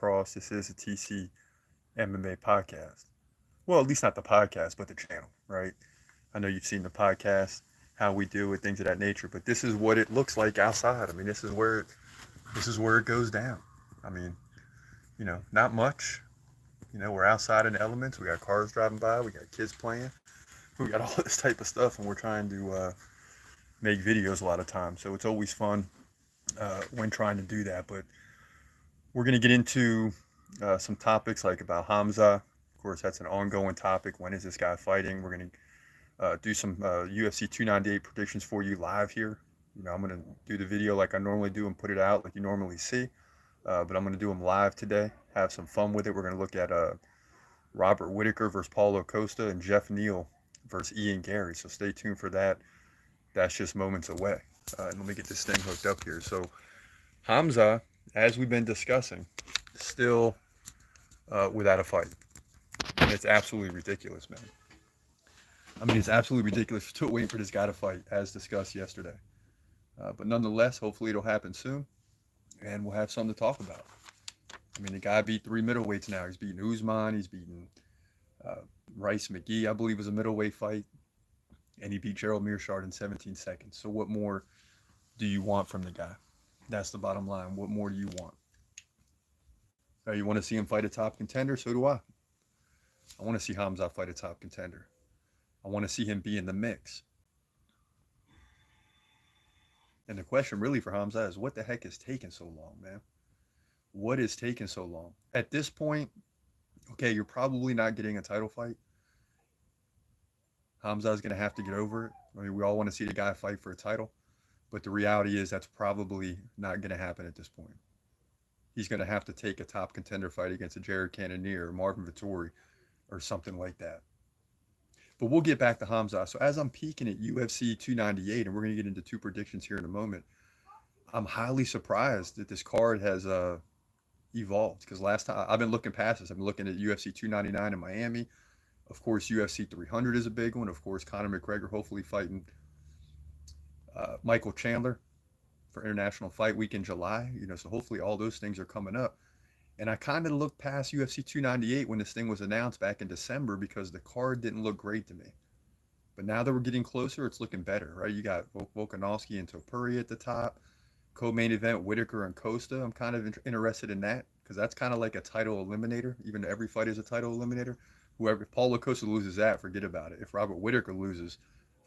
across. This is a TC MMA podcast. Well, at least not the podcast, but the channel, right? I know you've seen the podcast, how we do it, things of that nature, but this is what it looks like outside. I mean, this is where it goes down. I mean, not much. We're outside in the elements. We got cars driving by. We got kids playing. We got all this type of stuff, and we're trying to make videos a lot of times. So it's always fun when trying to do that. But we're going to get into some topics like about Hamza. Of course, that's an ongoing topic. When is this guy fighting? We're going to do some UFC 298 predictions for you live here. I'm going to do the video like I normally do and put it out like you normally see. But I'm going to do them live today. Have some fun with it. We're going to look at Robert Whitaker versus Paulo Costa and Jeff Neal versus Ian Gary. So stay tuned for that. That's just moments away. And let me get this thing hooked up here. So Hamza, as we've been discussing, still without a fight. And it's absolutely ridiculous, man. I mean, it's absolutely ridiculous. Still waiting for this guy to fight, as discussed yesterday. But nonetheless, hopefully it'll happen soon, and we'll have something to talk about. I mean, the guy beat 3 middleweights now. He's beaten Usman. He's beaten Rice McGee, I believe, was a middleweight fight. And he beat Gerald Mearshart in 17 seconds. So what more do you want from the guy? That's the bottom line. What more do you want? You want to see him fight a top contender? So do I. I want to see Hamza fight a top contender. I want to see him be in the mix. And the question really for Hamza is, what the heck is taking so long, man? What is taking so long? At this point, okay, you're probably not getting a title fight. Hamza is going to have to get over it. I mean, we all want to see the guy fight for a title. But the reality is that's probably not going to happen at this point. He's going to have to take a top contender fight against a Jared Cannonier or Marvin Vettori or something like that. But we'll get back to Hamza. So as I'm peeking at UFC 298, and we're going to get into 2 predictions here in a moment, I'm highly surprised that this card has evolved. Because last time, I've been looking past this. I've been looking at UFC 299 in Miami. Of course, UFC 300 is a big one. Of course, Conor McGregor hopefully fighting Michael Chandler for International Fight Week in July. So hopefully all those things are coming up. And I kind of looked past UFC 298 when this thing was announced back in December because the card didn't look great to me. But now that we're getting closer, it's looking better, right? You got Volkanovski and Topuria at the top. Co-main event, Whitaker and Costa. I'm kind of interested in that because that's kind of like a title eliminator. Even though every fight is a title eliminator. If Paulo Costa loses that, forget about it. If Robert Whitaker loses,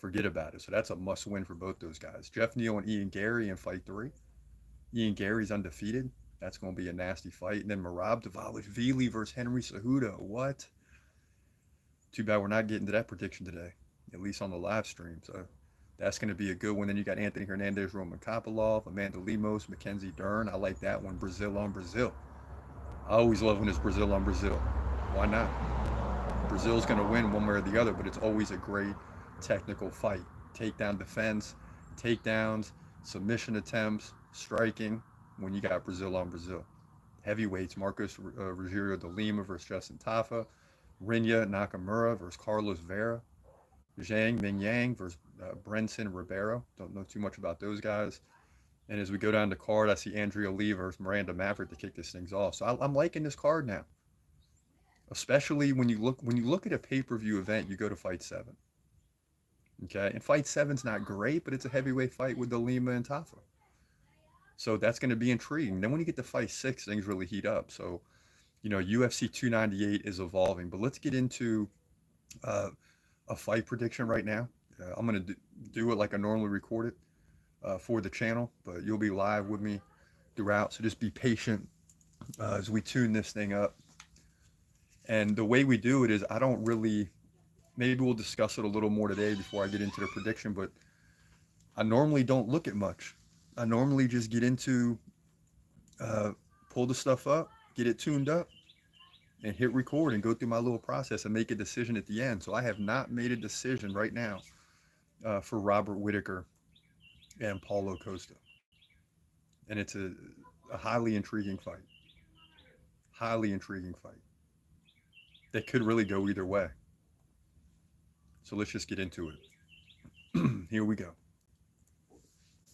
forget about it. So that's a must-win for both those guys. Jeff Neal and Ian Gary in fight 3. Ian Gary's undefeated. That's going to be a nasty fight. And then Merab Dvalishvili versus Henry Cejudo. What? Too bad we're not getting to that prediction today, at least on the live stream. So that's going to be a good one. Then you got Anthony Hernandez, Roman Kopylov, Amanda Lemos, Mackenzie Dern. I like that one. Brazil on Brazil. I always love when it's Brazil on Brazil. Why not? Brazil's going to win one way or the other, but it's always a great technical fight. Takedown defense, takedowns, submission attempts, striking, when you got Brazil on Brazil. Heavyweights, Marcos Rogério de Lima versus Justin Tafa, Rinya Nakamura versus Carlos Vera, Zhang Mingyang versus Brenson Ribeiro. Don't know too much about those guys. And as we go down the card, I see Andrea Lee versus Miranda Maverick to kick this things off. So I'm liking this card now. Especially when you look at a pay-per-view event, you go to Fight 7. Okay? And Fight 7's not great, but it's a heavyweight fight with De Lima and Tafa. So that's going to be intriguing. Then when you get to Fight 6, things really heat up. So, UFC 298 is evolving. But let's get into a fight prediction right now. I'm going to do it like I normally record it for the channel, but you'll be live with me throughout. So just be patient as we tune this thing up. And the way we do it is I don't really, maybe we'll discuss it a little more today before I get into the prediction, but I normally don't look at much. I normally just get into, pull the stuff up, get it tuned up, and hit record and go through my little process and make a decision at the end. So I have not made a decision right now for Robert Whitaker and Paulo Costa. And it's a highly intriguing fight. Highly intriguing fight. That could really go either way. So let's just get into it. Here we go.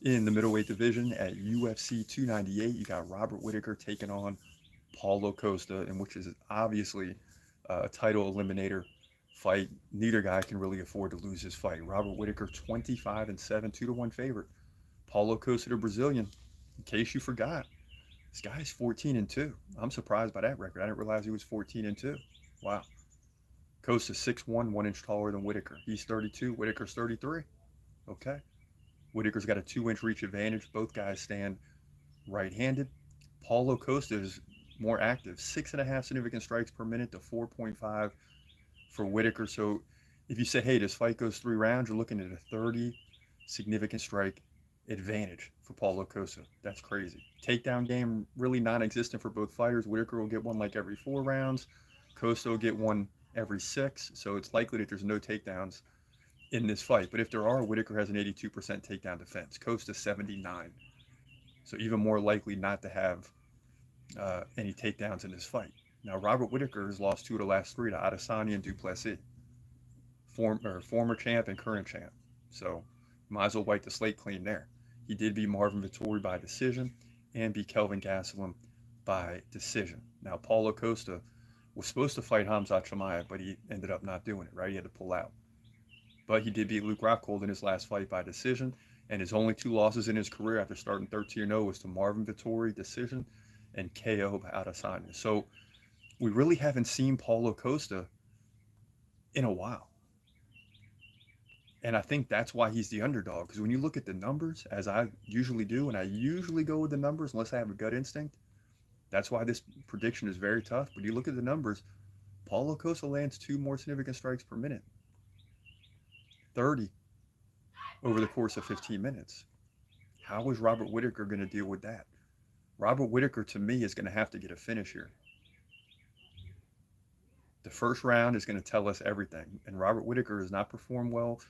In the middleweight division at UFC 298, you got Robert Whitaker taking on Paulo Costa, and which is obviously a title eliminator fight. Neither guy can really afford to lose this fight. Robert Whitaker, 25-7, 2-1 favorite. Paulo Costa, the Brazilian. In case you forgot, this guy's 14-2. I'm surprised by that record. I didn't realize he was 14-2. Wow. Costa's 6'1", 1 inch taller than Whitaker. He's 32. Whitaker's 33. Okay. Whitaker's got a 2 inch reach advantage. Both guys stand right-handed. Paulo Costa is more active, 6.5 significant strikes per minute to 4.5 for Whitaker. So if you say, hey, this fight goes 3 rounds, you're looking at a 30 significant strike advantage for Paulo Costa. That's crazy. Takedown game really non-existent for both fighters. Whitaker will get one like every 4 rounds. Costa will get one every 6. So it's likely that there's no takedowns in this fight. But if there are, Whitaker has an 82% takedown defense. Costa 79. So even more likely not to have any takedowns in this fight. Now, Robert Whitaker has lost 2 of the last 3 to Adesanya and Duplessis, former champ and current champ. So might as well wipe the slate clean there. He did beat Marvin Vettori by decision and beat Kelvin Gastelum by decision. Now, Paulo Costa was supposed to fight Khamzat Chimaev, but he ended up not doing it, right? He had to pull out. But he did beat Luke Rockhold in his last fight by decision, and his only 2 losses in his career after starting 13-0 was to Marvin Vettori, decision, and KO by Adesanya. So we really haven't seen Paulo Costa in a while. And I think that's why he's the underdog. Because when you look at the numbers, as I usually do, and I usually go with the numbers unless I have a gut instinct, that's why this prediction is very tough. But you look at the numbers, Paulo Costa lands 2 more significant strikes per minute. 30 over the course of 15 minutes. How is Robert Whitaker going to deal with that? Robert Whitaker, to me, is going to have to get a finish here. The first round is going to tell us everything. And Robert Whitaker has not performed well.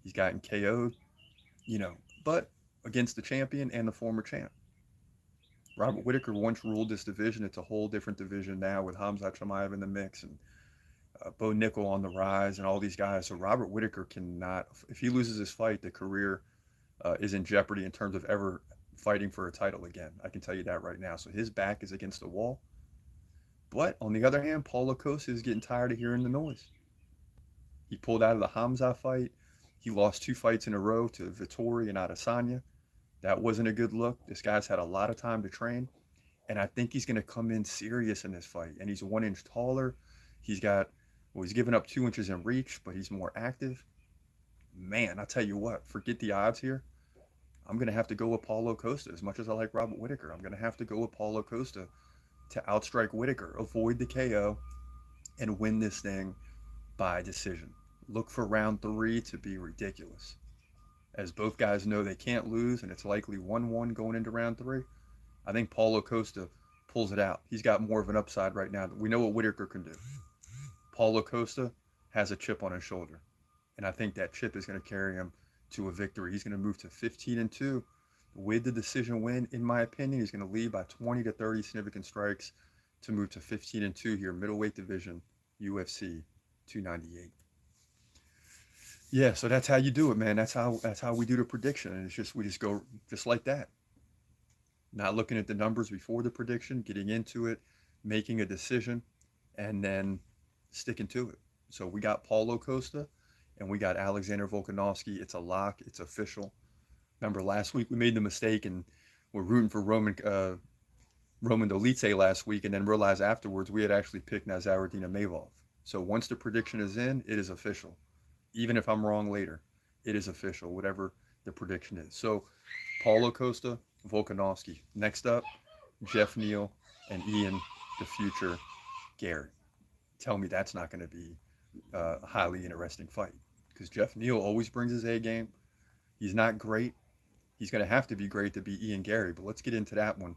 He's gotten KO'd, but against the champion and the former champ. Robert Whitaker once ruled this division. It's a whole different division now with Khamzat Chimaev in the mix and Bo Nickel on the rise and all these guys. So Robert Whitaker cannot, if he loses his fight, the career is in jeopardy in terms of ever fighting for a title again. I can tell you that right now. So his back is against the wall. But on the other hand, Paulo Costa is getting tired of hearing the noise. He pulled out of the Khamzat fight. He lost 2 fights in a row to Vettori and Adesanya. That wasn't a good look. This guy's had a lot of time to train. And I think he's going to come in serious in this fight. And he's 1 inch taller. He's given up 2 inches in reach, but he's more active. Man, I tell you what, forget the odds here. I'm going to have to go with Paulo Costa. As much as I like Robert Whitaker, I'm going to have to go with Paulo Costa to outstrike Whitaker, avoid the KO, and win this thing by decision. Look for round 3 to be ridiculous. As both guys know they can't lose, and it's likely 1-1 going into round 3, I think Paulo Costa pulls it out. He's got more of an upside right now. We know what Whitaker can do. Paulo Costa has a chip on his shoulder, and I think that chip is going to carry him to a victory. He's going to move to 15-2 with the decision win. In my opinion, he's going to lead by 20 to 30 significant strikes to move to 15-2 here, middleweight division, UFC 298. Yeah, so that's how you do it, man. That's how we do the prediction, and we just go just like that. Not looking at the numbers before the prediction, getting into it, making a decision, and then sticking to it. So we got Paulo Costa, and we got Alexander Volkanovski. It's a lock. It's official. Remember last week we made the mistake and we're rooting for Roman Dolidze last week, and then realized afterwards we had actually picked Nazaruddin Imavov. So once the prediction is in, it is official. Even if I'm wrong later, it is official, whatever the prediction is. So Paulo Costa, Volkanovski. Next up, Jeff Neal and Ian, the future Gary. Tell me that's not going to be a highly interesting fight, because Jeff Neal always brings his A game. He's not great. He's going to have to be great to beat Ian Gary, but let's get into that one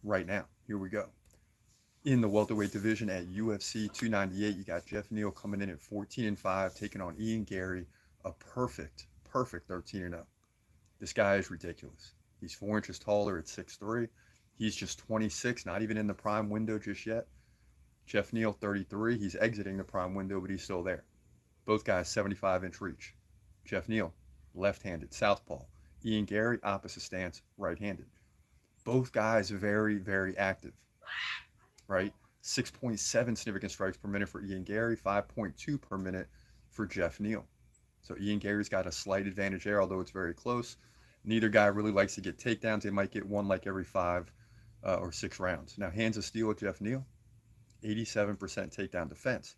right now. Here we go. In the welterweight division at UFC 298, you got Jeff Neal coming in at 14-5, taking on Ian Gary, a perfect 13-0. This guy is ridiculous. He's 4 inches taller at 6'3". He's just 26, not even in the prime window just yet. Jeff Neal, 33. He's exiting the prime window, but he's still there. Both guys, 75-inch reach. Jeff Neal, left-handed, southpaw. Ian Gary, opposite stance, right-handed. Both guys very, very active, right? 6.7 significant strikes per minute for Ian Gary, 5.2 per minute for Jeff Neal. So Ian Gary's got a slight advantage there, although it's very close. Neither guy really likes to get takedowns. They might get one like every 5 or 6 rounds. Now, hands of steel with Jeff Neal, 87% takedown defense.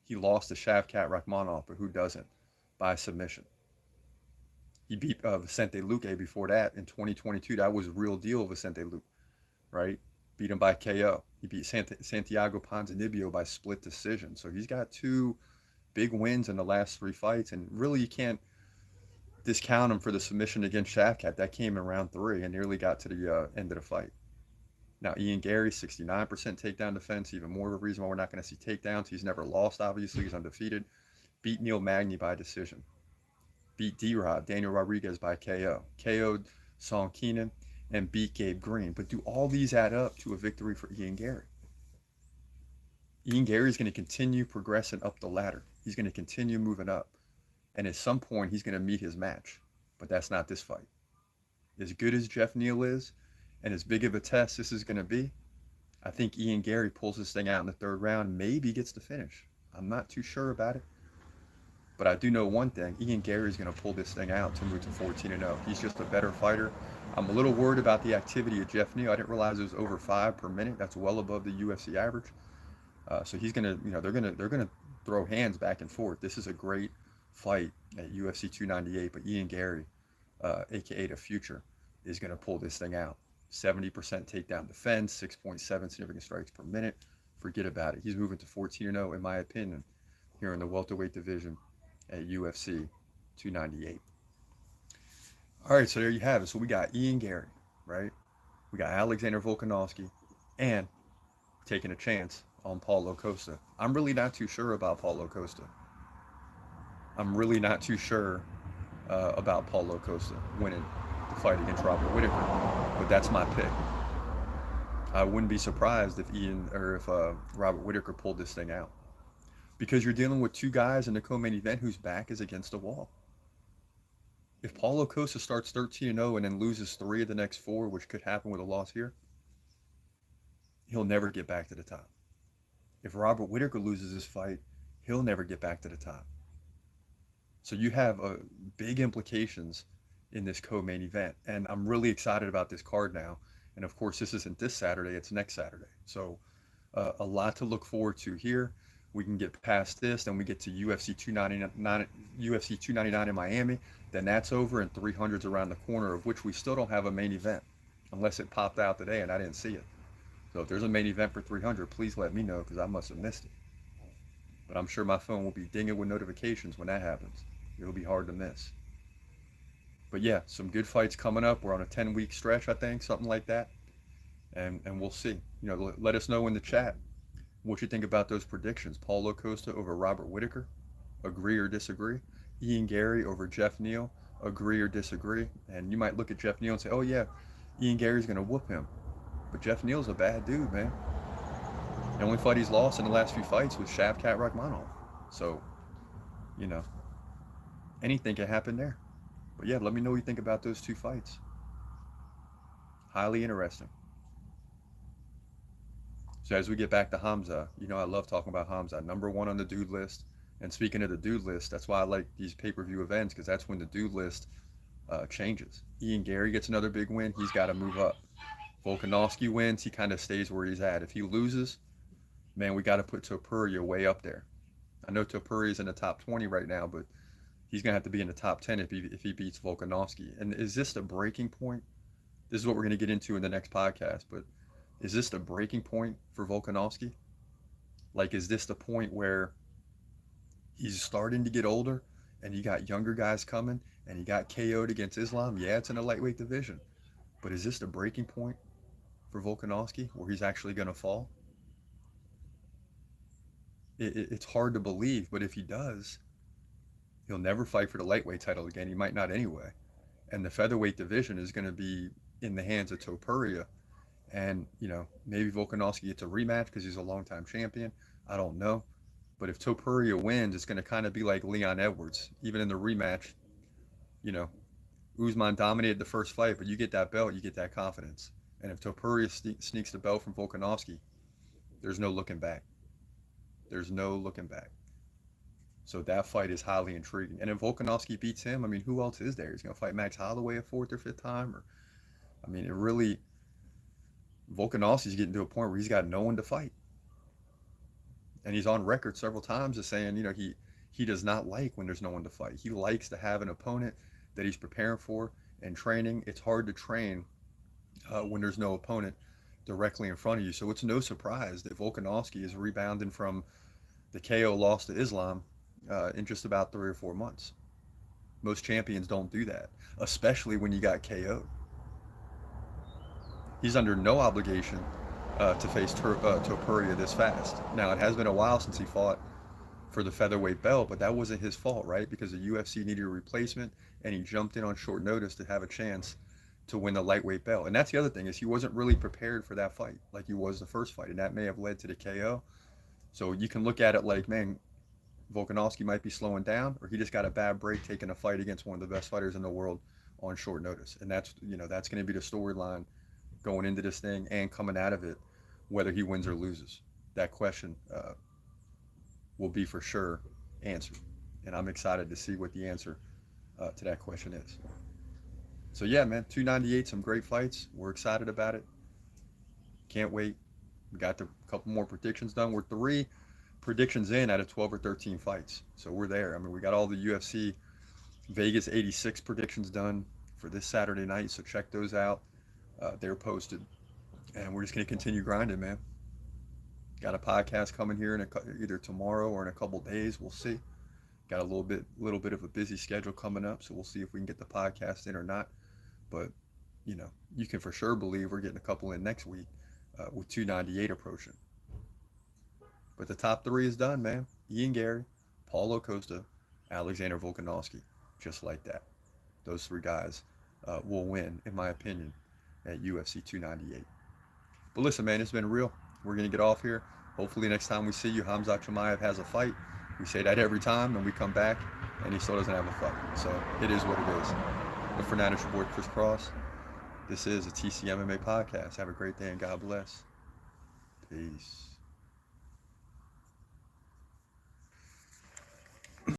He lost to Shavkat Rakhmonov, but who doesn't? By submission. He beat Vicente Luque before that in 2022. That was a real deal, Vicente Luque, right? Beat him by KO. He beat Santiago Ponzinibbio by split decision. So he's got 2 big wins in the last 3 fights, and really you can't discount him for the submission against Shavkat. That came in round 3 and nearly got to the end of the fight. Now, Ian Gary, 69% takedown defense, even more of a reason why we're not going to see takedowns. He's never lost, obviously. He's undefeated. Beat Neil Magny by decision. Beat D-Rod, Daniel Rodriguez by KO. KO'd Song Keenan and beat Gabe Green. But do all these add up to a victory for Ian Gary? Ian Gary is going to continue progressing up the ladder. He's going to continue moving up. And at some point, he's going to meet his match. But that's not this fight. As good as Jeff Neal is, and as big of a test this is going to be, I think Ian Gary pulls this thing out in the 3rd round, maybe gets the finish. I'm not too sure about it. But I do know one thing. Ian Gary is going to pull this thing out to move to 14-0. He's just a better fighter. I'm a little worried about the activity of Jeff Neal. I didn't realize it was over 5 per minute. That's well above the UFC average. So he's going to, they're going to throw hands back and forth. This is a great fight at UFC 298, but Ian Gary, aka the future, is going to pull this thing out. 70% takedown defense, 6.7 significant strikes per minute. Forget about it. He's moving to 14-0, in my opinion, here in the welterweight division at UFC 298. All right, so there you have it. So we got Ian Gary, right? We got Alexander Volkanovski, and taking a chance on Paulo Costa. I'm really not too sure about Paulo Costa. I'm really not too sure about Paulo Costa winning the fight against Robert Whittaker, but that's my pick. I wouldn't be surprised if Robert Whittaker pulled this thing out, because you're dealing with 2 guys in the co-main event whose back is against the wall. If Paulo Costa starts 13-0 and then loses 3 of the next 4, which could happen with a loss here, he'll never get back to the top. If Robert Whittaker loses this fight, he'll never get back to the top. So you have big implications in this co-main event, and I'm really excited about this card now. And of course, this isn't this Saturday, it's next Saturday. So a lot to look forward to here. We can get past this, then we get to UFC 299 in Miami. Then that's over, and 300's around the corner, of which we still don't have a main event, unless it popped out today and I didn't see it. So if there's a main event for 300, please let me know, because I must have missed it. But I'm sure my phone will be dinging with notifications when that happens. It'll be hard to miss. But yeah, some good fights coming up. We're on a 10-week stretch, I think, something like that. And we'll see. Let us know in the chat what you think about those predictions. Paulo Costa over Robert Whittaker, agree or disagree? Ian Gary over Jeff Neal, agree or disagree? And you might look at Jeff Neal and say, oh yeah, Ian Gary's going to whoop him. But Jeff Neal's a bad dude, man. The only fight he's lost in the last few fights was Shavkat Rakhmonov. So, anything can happen there. But yeah, let me know what you think about those 2 fights. Highly interesting. So as we get back to Khamzat, I love talking about Khamzat. #1 on the dude list. And speaking of the dude list, that's why I like these pay-per-view events, because that's when the dude list changes. Ian Gary gets another big win. He's got to move up. Volkanovski wins. He kind of stays where he's at. If he loses, man, we got to put Topuria way up there. I know Topuria's in the top 20 right now, but he's going to have to be in the top 10 if he beats Volkanovski. And is this the breaking point? This is what we're going to get into in the next podcast, but is this the breaking point for Volkanovski? Like, is this the point where he's starting to get older and you got younger guys coming and he got KO'd against Islam? Yeah, it's in a lightweight division. But is this the breaking point for Volkanovski where he's actually going to fall? It's hard to believe, but if he does, he'll never fight for the lightweight title again. He might not anyway. And the featherweight division is going to be in the hands of Topuria. And, maybe Volkanovski gets a rematch because he's a longtime champion. I don't know. But if Topuria wins, it's going to kind of be like Leon Edwards. Even in the rematch, Usman dominated the first fight, but you get that belt, you get that confidence. And if Topuria sneaks the belt from Volkanovski, there's no looking back. There's no looking back. So that fight is highly intriguing. And if Volkanovski beats him, I mean, who else is there? He's going to fight Max Holloway a fourth or fifth time? Or I mean, it really, Volkanovski's getting to a point where he's got no one to fight. And he's on record several times as saying, he does not like when there's no one to fight. He likes to have an opponent that he's preparing for and training. It's hard to train when there's no opponent directly in front of you. So it's no surprise that Volkanovski is rebounding from the KO loss to Islam in just about 3 or 4 months. Most champions don't do that, especially when you got KO'd. He's under no obligation to face Topuria this fast. Now, it has been a while since he fought for the featherweight belt, but that wasn't his fault, right? Because the UFC needed a replacement, and he jumped in on short notice to have a chance to win the lightweight belt. And that's the other thing, is he wasn't really prepared for that fight like he was the first fight, and that may have led to the KO. So you can look at it like, man, Volkanovski might be slowing down, or he just got a bad break taking a fight against one of the best fighters in the world on short notice. And that's going to be the storyline going into this thing and coming out of it, whether he wins or loses. That question will be for sure answered. And I'm excited to see what the answer to that question is. So yeah, man, 298, some great fights. We're excited about it. Can't wait. We got a couple more predictions done. We're 3 predictions in out of 12 or 13 fights. So we're there. I mean, we got all the UFC Vegas 86 predictions done for this Saturday night. So check those out. They're posted. And we're just going to continue grinding, man. Got a podcast coming here in either tomorrow or in a couple days. We'll see. Got a little bit of a busy schedule coming up, so we'll see if we can get the podcast in or not. But you can for sure believe we're getting a couple in next week with 298 approaching. But the top 3 is done, man. Ian Gary, Paulo Costa, Alexander Volkanovski, just like that. Those 3 guys will win, in my opinion, at UFC 298. But listen, man, it's been real. We're going to get off here. Hopefully next time we see you, Khamzat Chimaev has a fight. We say that every time, and we come back, and he still doesn't have a fight. So it is what it is. But for now, it's your boy Chris Cross. This is a TC MMA podcast. Have a great day, and God bless. Peace.